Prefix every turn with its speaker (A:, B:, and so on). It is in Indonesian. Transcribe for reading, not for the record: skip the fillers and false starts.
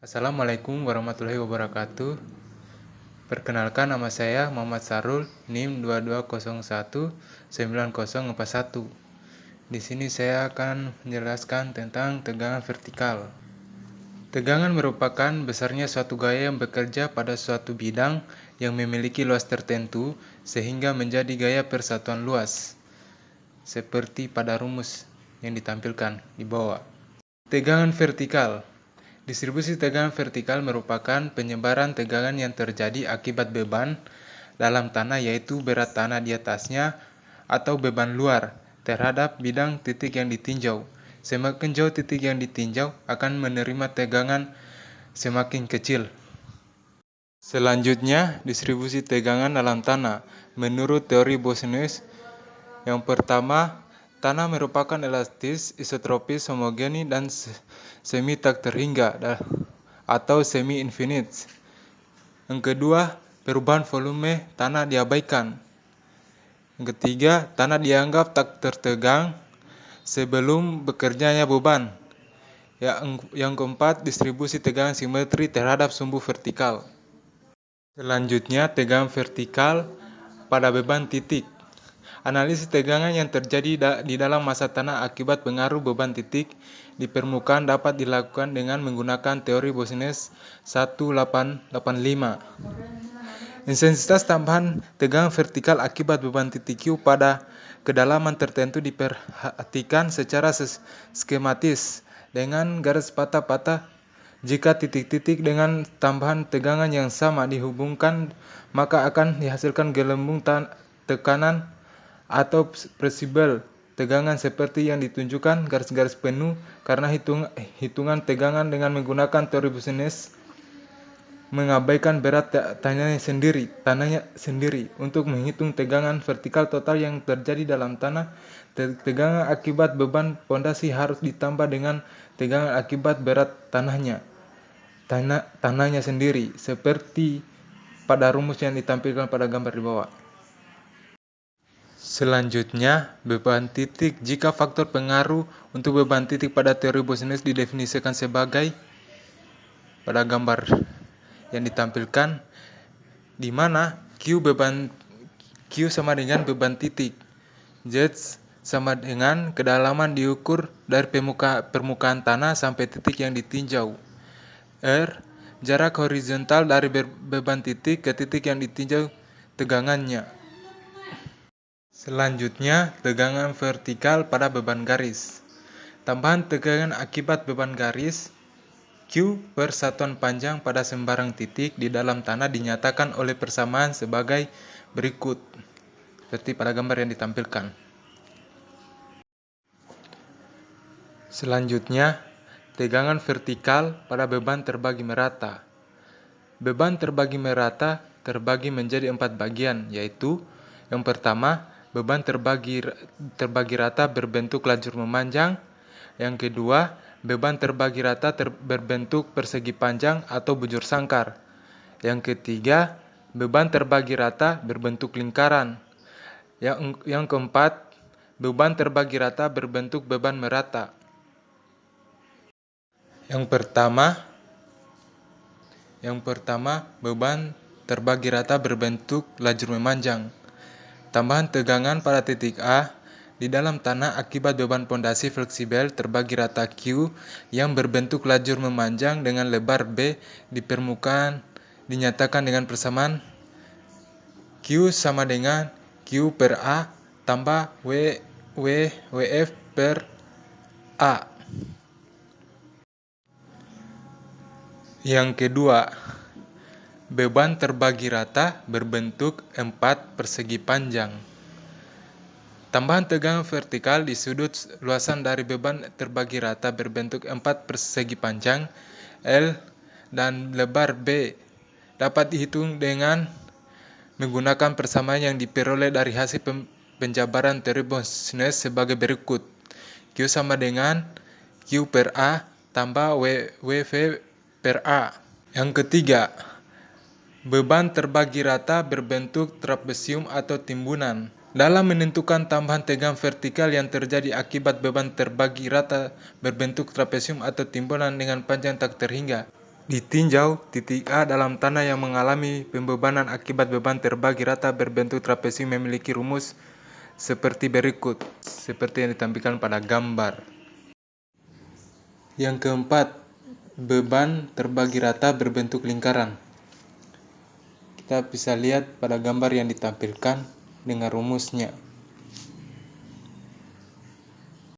A: Assalamualaikum warahmatullahi wabarakatuh. Perkenalkan, nama saya Muhammad Sarul, NIM 22019041. Di sini saya akan menjelaskan tentang tegangan vertikal. Tegangan merupakan besarnya suatu gaya yang bekerja pada suatu bidang yang memiliki luas tertentu sehingga menjadi gaya persatuan luas, seperti pada rumus yang ditampilkan di bawah. Tegangan vertikal. Distribusi tegangan vertikal merupakan penyebaran tegangan yang terjadi akibat beban dalam tanah, yaitu berat tanah di atasnya atau beban luar terhadap bidang titik yang ditinjau. Semakin jauh titik yang ditinjau akan menerima tegangan semakin kecil. Selanjutnya, distribusi tegangan dalam tanah. Menurut teori Bose-Einstein, yang pertama, tanah merupakan elastis, isotropis, homogeni, dan semi tak terhingga atau semi-infinite. Yang kedua, perubahan volume tanah diabaikan. Yang ketiga, tanah dianggap tak tertegang sebelum bekerjanya beban. Yang keempat, distribusi tegangan simetri terhadap sumbu vertikal. Selanjutnya, tegangan vertikal pada beban titik. Analisis tegangan yang terjadi di dalam massa tanah akibat pengaruh beban titik di permukaan dapat dilakukan dengan menggunakan teori Bose-Einstein 1885. Intensitas tambahan tegangan vertikal akibat beban titik Q pada kedalaman tertentu diperhatikan secara skematis dengan garis patah-patah. Jika titik-titik dengan tambahan tegangan yang sama dihubungkan, maka akan dihasilkan gelembung tekanan atau presibel tegangan seperti yang ditunjukkan garis-garis penuh. Karena hitungan tegangan dengan menggunakan teori Bose-Einstein mengabaikan berat tanahnya sendiri. Untuk menghitung tegangan vertikal total yang terjadi dalam tanah, tegangan akibat beban pondasi harus ditambah dengan tegangan akibat berat tanahnya sendiri, seperti pada rumus yang ditampilkan pada gambar di bawah. Selanjutnya, beban titik. Jika faktor pengaruh untuk beban titik pada teori Bose-Einstein didefinisikan sebagai pada gambar yang ditampilkan, di mana Q sama dengan beban titik, Z sama dengan kedalaman diukur dari permukaan tanah sampai titik yang ditinjau, R jarak horizontal dari beban titik ke titik yang ditinjau tegangannya. Selanjutnya, tegangan vertikal pada beban garis. Tambahan tegangan akibat beban garis Q per satuan panjang pada sembarang titik di dalam tanah dinyatakan oleh persamaan sebagai berikut, seperti pada gambar yang ditampilkan. Selanjutnya, tegangan vertikal pada beban terbagi merata. Beban terbagi merata terbagi menjadi 4 bagian, yaitu yang pertama, beban terbagi rata berbentuk lajur memanjang. Yang kedua, beban terbagi rata berbentuk persegi panjang atau bujur sangkar. Yang ketiga, beban terbagi rata berbentuk lingkaran. Yang keempat, beban terbagi rata berbentuk beban merata. Yang pertama, beban terbagi rata berbentuk lajur memanjang. Tambahan tegangan pada titik A di dalam tanah akibat beban pondasi fleksibel terbagi rata Q yang berbentuk lajur memanjang dengan lebar B di permukaan dinyatakan dengan persamaan Q sama dengan Q per A tambah WF per A. Yang kedua, beban terbagi rata berbentuk 4 persegi panjang. Tambahan tegangan vertikal di sudut luasan dari beban terbagi rata berbentuk 4 persegi panjang L dan lebar B dapat dihitung dengan menggunakan persamaan yang diperoleh dari hasil penjabaran teori Bose-Einstein sebagai berikut. Q sama dengan Q per A tambah WV per A. Yang ketiga, beban terbagi rata berbentuk trapesium atau timbunan. Dalam menentukan tambahan tegangan vertikal yang terjadi akibat beban terbagi rata berbentuk trapesium atau timbunan dengan panjang tak terhingga, Ditinjau, titik A dalam tanah yang mengalami pembebanan akibat beban terbagi rata berbentuk trapesium memiliki rumus seperti berikut, seperti yang ditampilkan pada gambar. Yang keempat, beban terbagi rata berbentuk lingkaran. Kita bisa lihat pada gambar yang ditampilkan dengan rumusnya.